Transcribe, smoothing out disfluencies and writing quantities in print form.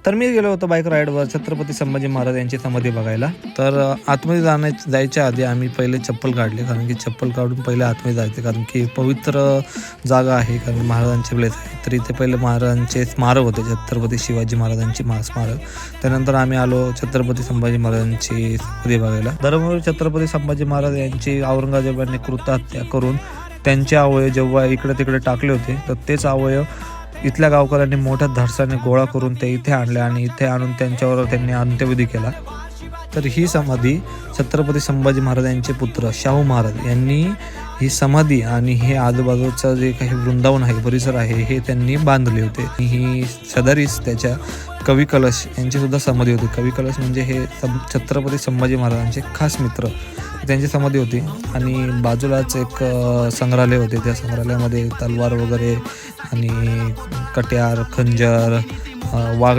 तर मी गेलो होतो बाईक राईडवर छत्रपती संभाजी महाराज यांची समाधी बघायला. तर आतमध्ये जायच्या आधी आम्ही पहिले चप्पल काढले, कारण की चप्पल काढून पहिले आतमध्ये जायचे, कारण की पवित्र जागा आहे, कारण महाराजांचे प्लेस आहे. तर इथे पहिले महाराजांचे स्मारक होते, छत्रपती शिवाजी महाराजांची स्मारक. त्यानंतर आम्ही आलो छत्रपती संभाजी महाराजांची समाधी बघायला. धर्मवीर छत्रपती संभाजी महाराज यांची औरंगजेबाने कृतहत्या करून त्यांचे अवयव जेव्हा इकडे तिकडे टाकले होते, तर तेच अवयव इथल्या गावकऱ्यांनी मोठ्या धाडसाने गोळा करून ते इथे आणले आणि इथे आणून त्यांच्यावर त्यांनी अंत्यविधी केला. तर ही समाधी छत्रपती संभाजी महाराज यांचे पुत्र शाहू महाराज यांनी ही समाधी आणि हे आजूबाजूचं जे काही वृंदावन आहे, परिसर आहे, हे त्यांनी बांधले होते. ही सदरीस त्याच्या कवी कलश यांची सुद्धा समाधी होती. कवी कलश म्हणजे हे छत्रपती संभाजी महाराजांचे खास मित्र, त्यांची समाधी होती. आणि बाजूलाच एक संग्रहालय होते, त्या संग्रहालयामध्ये तलवार वगैरे आणि कट्यार, खंजर, वाघ